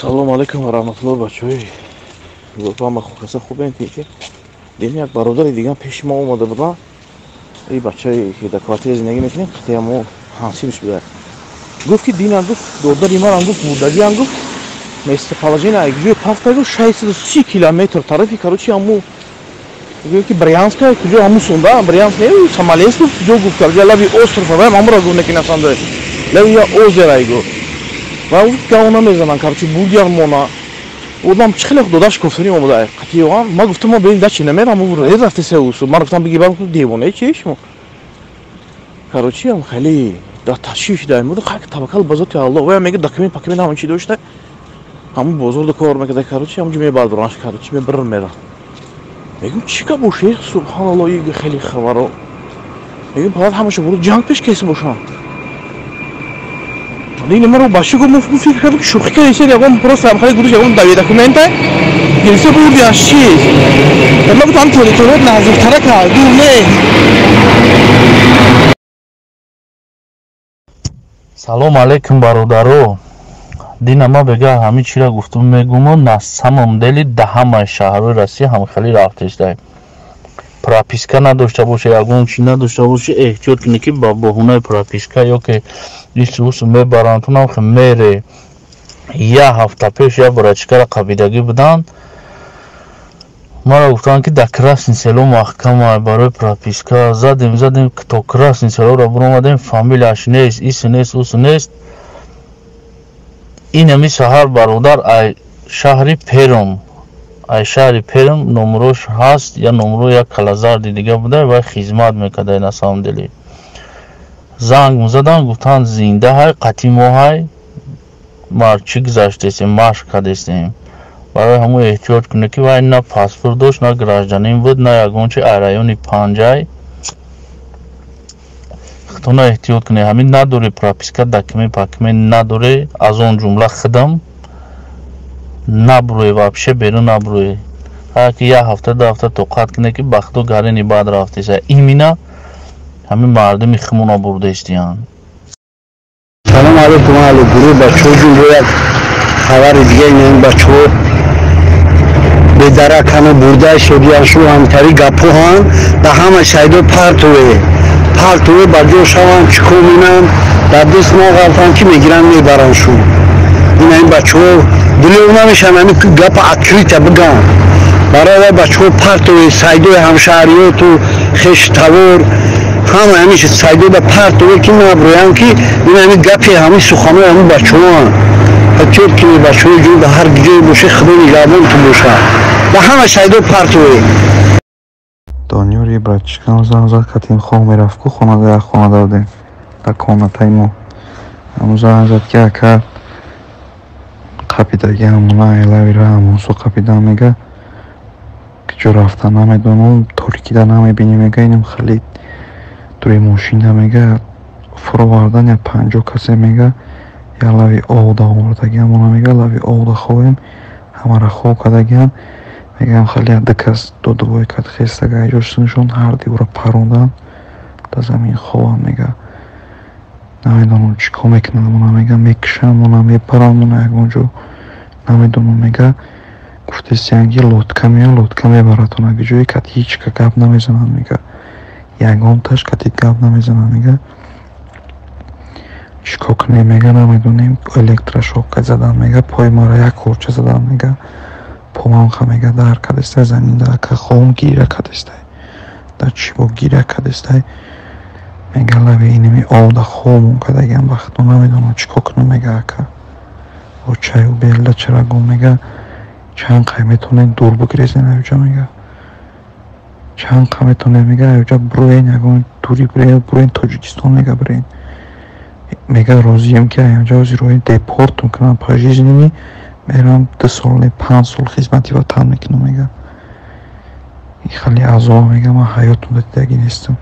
Салом алейкум ва раҳматуллоҳи бачаҳои ва хулоса хубем ки деми як бародари дигар пеши мо омада буданд. И бачаи ки дар квартира зиндагӣ мекунем хатая мо ҳамсинш будад. Гуфт ки динам гуфт додари манам гуфт бурдагиам гуфт местоположение айгҷои пафта гуфт 630 километр тарафи короче аму ки Брянска куҷо аму сонда Брянск не Смоленск гуфт куҷо гуфт ки лави остров аваем амура гуфт неки насанда лави я озера гуфт ва гуфт гавона мезанан короче бургиам мона одам чӣ хеле додаш кофтарим омада қатиён ма гуфтам мо бин дачи намерам аму рафте се усу ман гуфтам биги бам девоне чи шумо короче ам хеле да ташвиш даем буд хак таваккал ба зоти Аллоҳ ва мега документ пакмент ҳамон чи дошта ҳамон бозорда кор мекарда короче ҳамон ҷо мебардораш короче мебирр мера мегум чӣ ка боше субҳаналлоҳ ин хеле хабаро мегум фақат ҳамаша буруд ҷанг пеш кайса бошам ин маро ба чӣ гуфт мо фикр кардам ки шӯхӣ кардем ягон просто ҳам хеле гурӯш ягон дави документа гирифта бурди аз чиз ма гуфтам телефонот наздиктара кар дур не. Салом алейкум бародаро. Дина ма бега ҳами чира гуфтум мегумо на самом деле да ҳамаи шаҳрҳои Россия ҳам хеле рафтештай. Прописка надошта боше, ягон чи надошта боше, эҳтиёт кунӣ ки ба боҳунаи прописка ё ки исусу мебаранд ту нам мере. Я ҳафта пеш я бурачкара қабидагӣ буданд. Мара гуфтанд ки да Красни Село маҳкама барои прописка задем то Красни Селоро буромадем фамилияш нест, иси нест, усу нест. Инами шаҳар бародар ай шаҳри Перм номерош ҳаст я номеро як калазарди дига буда ва хизмат мекарда на самом деле. Занг мезаданд гуфтанд зинда ҳай қатъи мо ҳай мар чӣ гузаштесем машқ кардестем барои ҳамон эҳтиёт кунӣ ки вай на паспорт дошт на гражданин буд на ягон чи ай райони панҷай хатона эҳтиёт кунӣ ҳамин надори прописка документ пакмент надори аз он ҷумла хидам набурӯи вообще берун набурӯи ҳаки як ҳафта ду ҳафта тоқат кунӣ ки ба худо гарини баъд рафтеса имина ҳамин мардуми химона бурдестиянд. Салом алейкум али гурӯҳ бачаҳо ҷун бо як хабари дига ин бачаҳо бедарак ҳама бурда шудиян шу ҳамтари гапҳо ҳам ба ҳама шайдо партове ба ҷо шаванд чикор менанд дар дست нағалтанд ки мегиранд мебаранд шу ин бачаҳо дилёв намешанд ҳами гапа открита биганд барои бачаҳо партове сайдои ҳамшаҳриёту хештавор ҳама ҳамиш сайдода партове ки набурӯянд ки ин ҳами гапи ҳами суханои ҳами бачаҳоанд ҳатиёт ки бачаҳои ҷо ба ҳар ҷое боше худо нигаҳбонтон бошад ба ҳама шайдо партове. Донёр и братишкам занг зад катин хоҳ мерафт ку хонада як хонада будем дар комнатаи мо ҳамун занг зад ки ака қабидаги ҳамуна элавира ҳамонсо қабида мега ки ҷо рафта намедонам торикида намебини мега инам хеле дури мошина мега фуровардан я 50 касе мега я лави овда овардаги ҳамона мега лави овда хоҳем ҳамара хоб кардагиам мегам хеле адакас додувои кад хестага аҷошнишон ҳар дивора парондан да замин хобам мега намедонам чӣ кор мекунам мона мега мекушам мона мебарам мона ягон ҷо намедонам мега гуфтестиянги лодка меян лодка мебаратон аги ҷои кад ҳичка гап намезананд мега ягон таш катид гап намезананд мега чӣ кор кунем мега намедонем электрошокка заданд мега пои мара як хорча заданд мега помамха мега дар кадестай занинда ака хоҳам гира кадестай да чӣ бо гира кадестай мега лави иними овда хоҳам кадагиам бахто намедонам чӣ кор кунам мега ака бо чаю белда чарагон мега чанд қай метонем дур бигирезен аёҷа мега чанд қа метонем мега аёҷа бурӯен ягон дури бурӯен тоҷикистон мега бирен мега розием ки аёҷа озирои депорт мекунам пожизненӣ мерам 2 сол 5 сол хизмати ватан мекунам мега хеле азоб мега ман ҳаётам дидагӣ нестам.